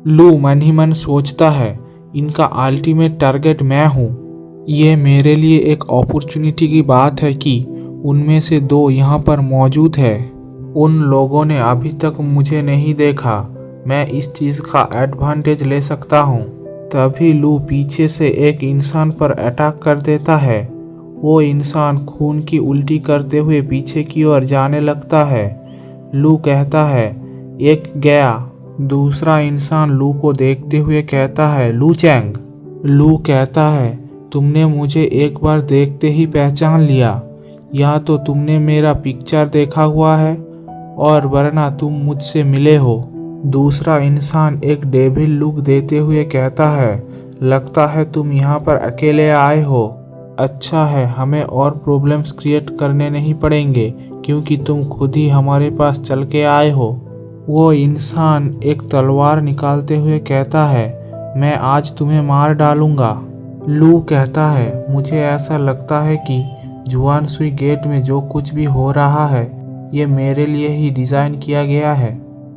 लू मन ही मन सोचता है, इनका अल्टीमेट टारगेट मैं हूँ। ये मेरे लिए एक अपॉर्चुनिटी की बात है कि उनमें से दो यहाँ पर मौजूद है। उन लोगों ने अभी तक मुझे नहीं देखा, मैं इस चीज़ का एडवांटेज ले सकता हूँ। तभी लू पीछे से एक इंसान पर अटैक कर देता है। वो इंसान खून की उल्टी करते हुए पीछे की ओर जाने लगता है। लू कहता है, एक गया। दूसरा इंसान लू को देखते हुए कहता है, लू चैंग। लू कहता है, तुमने मुझे एक बार देखते ही पहचान लिया, या तो तुमने मेरा पिक्चर देखा हुआ है और वरना तुम मुझसे मिले हो। दूसरा इंसान एक डेविल लुक देते हुए कहता है, लगता है तुम यहाँ पर अकेले आए हो। अच्छा है, हमें और प्रॉब्लम्स क्रिएट करने नहीं पड़ेंगे क्योंकि तुम खुद ही हमारे पास चल के आए हो। वो इंसान एक तलवार निकालते हुए कहता है, मैं आज तुम्हें मार डालूंगा। लू कहता है, मुझे ऐसा लगता है कि जुआनसुई गेट में जो कुछ भी हो रहा है ये मेरे लिए ही डिज़ाइन किया गया है।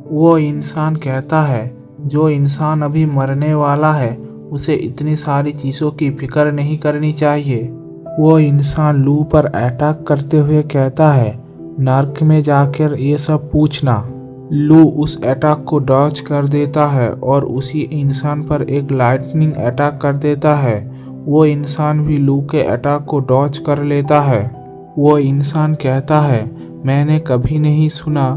वो इंसान कहता है, जो इंसान अभी मरने वाला है उसे इतनी सारी चीज़ों की फिक्र नहीं करनी चाहिए। वो इंसान लू पर अटैक करते हुए कहता है, नर्क में जाकर ये सब पूछना। लू उस अटैक को डॉज कर देता है और उसी इंसान पर एक लाइटनिंग अटैक कर देता है। वो इंसान भी लू के अटैक को डॉज कर लेता है। वो इंसान कहता है, मैंने कभी नहीं सुना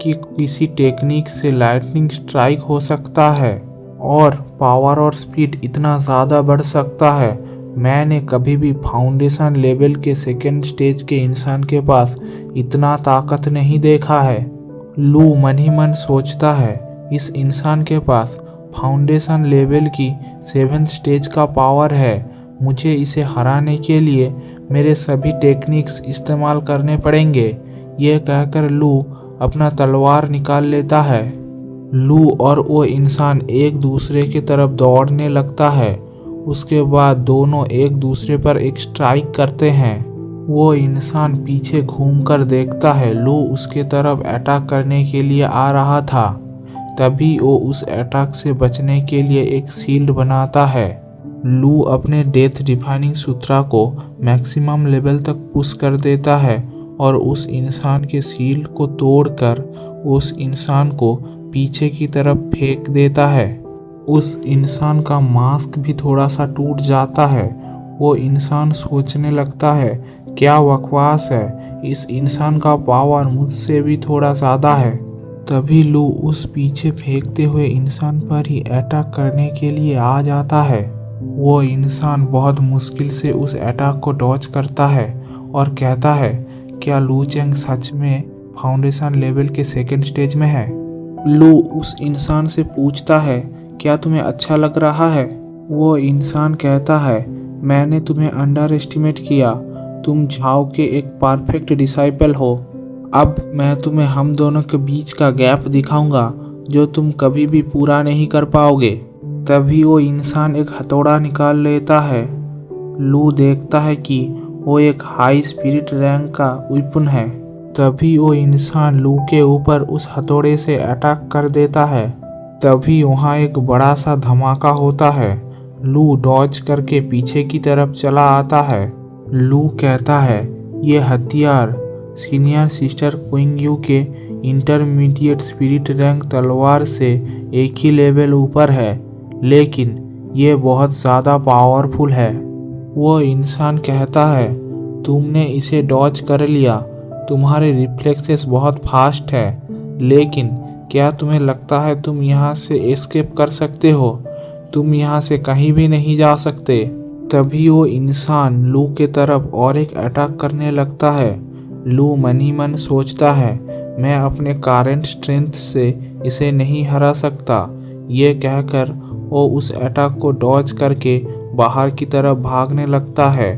कि किसी टेक्निक से लाइटनिंग स्ट्राइक हो सकता है और पावर और स्पीड इतना ज़्यादा बढ़ सकता है। मैंने कभी भी फाउंडेशन लेवल के सेकेंड स्टेज के इंसान के पास इतना ताकत नहीं देखा है। लू मन ही मन सोचता है, इस इंसान के पास फाउंडेशन लेवल की 7th स्टेज का पावर है। मुझे इसे हराने के लिए मेरे सभी टेक्निक्स इस्तेमाल करने पड़ेंगे। ये कहकर लू अपना तलवार निकाल लेता है। लू और वो इंसान एक दूसरे की तरफ दौड़ने लगता है। उसके बाद दोनों एक दूसरे पर एक स्ट्राइक करते हैं। वो इंसान पीछे घूमकर देखता है, लू उसके तरफ अटैक करने के लिए आ रहा था। तभी वो उस अटैक से बचने के लिए एक शील्ड बनाता है। लू अपने डेथ डिफाइनिंग सूत्रा को मैक्सिमम लेवल तक पुश कर देता है और उस इंसान के शील्ड को तोड़कर उस इंसान को पीछे की तरफ फेंक देता है। उस इंसान का मास्क भी थोड़ा सा टूट जाता है। वो इंसान सोचने लगता है, क्या बकवास है, इस इंसान का पावर मुझसे भी थोड़ा ज़्यादा है। तभी लू उस पीछे फेंकते हुए इंसान पर ही अटैक करने के लिए आ जाता है। वो इंसान बहुत मुश्किल से उस अटैक को डॉज करता है और कहता है, क्या लू चैंग सच में फाउंडेशन लेवल के सेकेंड स्टेज में है? लू उस इंसान से पूछता है, क्या तुम्हें अच्छा लग रहा है? वो इंसान कहता है, मैंने तुम्हें अंडर एस्टिमेट किया, तुम झाओ के एक परफेक्ट डिसाइपल हो। अब मैं तुम्हें हम दोनों के बीच का गैप दिखाऊंगा जो तुम कभी भी पूरा नहीं कर पाओगे। तभी वो इंसान एक हथौड़ा निकाल लेता है। लू देखता है कि वो एक हाई स्पिरिट रैंक का वेपन है। तभी वो इंसान लू के ऊपर उस हथौड़े से अटैक कर देता है। तभी वहाँ एक बड़ा सा धमाका होता है। लू डॉज करके पीछे की तरफ चला आता है। लू कहता है, ये हथियार सीनियर सिस्टर क्विंग यू के इंटरमीडिएट स्पिरिट रैंक तलवार से एक ही लेवल ऊपर है, लेकिन ये बहुत ज़्यादा पावरफुल है। वो इंसान कहता है, तुमने इसे डॉज कर लिया, तुम्हारे रिफ्लेक्सेस बहुत फास्ट है, लेकिन क्या तुम्हें लगता है तुम यहाँ से एस्केप कर सकते हो? तुम यहाँ से कहीं भी नहीं जा सकते। तभी वो इंसान लू के तरफ और एक अटैक करने लगता है। लू मन ही मन सोचता है, मैं अपने करंट स्ट्रेंथ से इसे नहीं हरा सकता। ये कहकर वो उस अटैक को डॉज करके बाहर की तरफ भागने लगता है।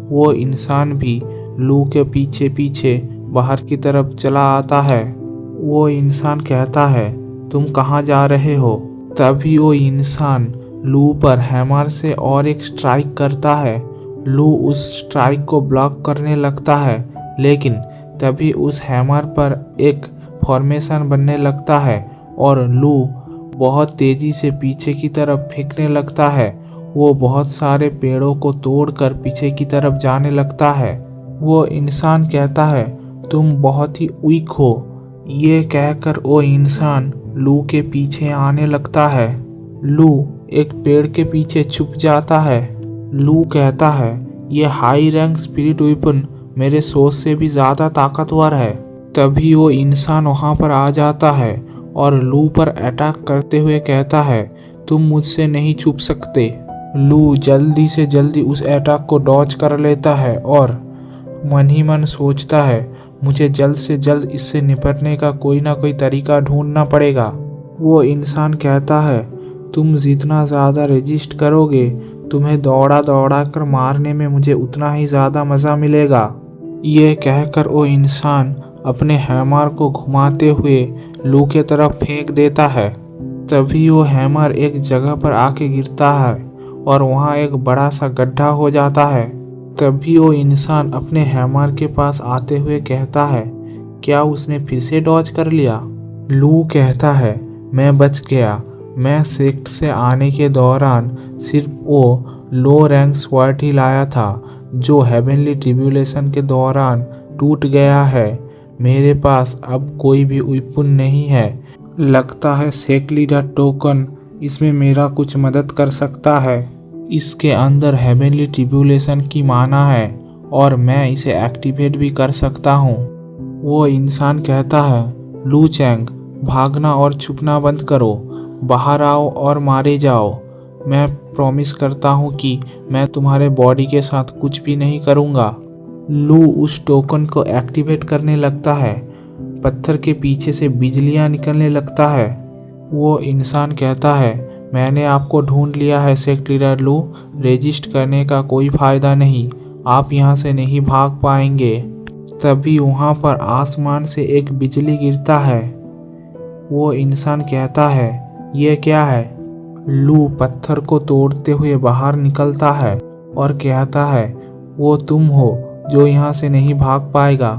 वो इंसान भी लू के पीछे पीछे बाहर की तरफ चला आता है। वो इंसान कहता है, तुम कहाँ जा रहे हो? तभी वो इंसान लू पर हैमर से और एक स्ट्राइक करता है। लू उस स्ट्राइक को ब्लॉक करने लगता है, लेकिन तभी उस हैमर पर एक फॉर्मेशन बनने लगता है और लू बहुत तेजी से पीछे की तरफ फेंकने लगता है। वो बहुत सारे पेड़ों को तोड़कर पीछे की तरफ जाने लगता है। वो इंसान कहता है, तुम बहुत ही वीक हो। ये कहकर वो इंसान लू के पीछे आने लगता है। लू एक पेड़ के पीछे छुप जाता है। लू कहता है, ये हाई रैंक स्पिरिट वेपन मेरे सोच से भी ज़्यादा ताकतवर है। तभी वो इंसान वहाँ पर आ जाता है और लू पर अटैक करते हुए कहता है, तुम मुझसे नहीं छुप सकते। लू जल्दी से जल्दी उस अटैक को डॉज कर लेता है और मन ही मन सोचता है, मुझे जल्द से जल्द इससे निपटने का कोई ना कोई तरीका ढूंढना पड़ेगा। वो इंसान कहता है, तुम जितना ज़्यादा रेजिस्ट करोगे, तुम्हें दौड़ा दौड़ा कर मारने में मुझे उतना ही ज़्यादा मज़ा मिलेगा। ये कहकर वो इंसान अपने हैमर को घुमाते हुए लू के तरफ फेंक देता है। तभी वो हैमर एक जगह पर आके गिरता है और वहाँ एक बड़ा सा गड्ढा हो जाता है। तभी वो इंसान अपने हैमर के पास आते हुए कहता है, क्या उसने फिर से डॉज कर लिया? लू कहता है, मैं बच गया। मैं सेक्ट से आने के दौरान सिर्फ वो लो रैंक स्वॉर्ड ही लाया था, जो हेवनली ट्रिब्यूलेशन के दौरान टूट गया है। मेरे पास अब कोई भी वेपन नहीं है। लगता है सेक्ट लीडर टोकन इसमें मेरा कुछ मदद कर सकता है। इसके अंदर हेवनली ट्रिब्यूलेशन की माना है और मैं इसे एक्टिवेट भी कर सकता हूँ। वो इंसान कहता है, लू चैंग, भागना और छुपना बंद करो, बाहर आओ और मारे जाओ। मैं प्रॉमिस करता हूँ कि मैं तुम्हारे बॉडी के साथ कुछ भी नहीं करूँगा। लू उस टोकन को एक्टिवेट करने लगता है। पत्थर के पीछे से बिजलियाँ निकलने लगता है। वो इंसान कहता है, मैंने आपको ढूंढ लिया है सेक्ट लीडर लू। रेजिस्ट करने का कोई फ़ायदा नहीं, आप यहाँ से नहीं भाग पाएंगे। तभी वहाँ पर आसमान से एक बिजली गिरता है। वो इंसान कहता है, ये क्या है? लू पत्थर को तोड़ते हुए बाहर निकलता है और कहता है, वो तुम हो जो यहाँ से नहीं भाग पाएगा।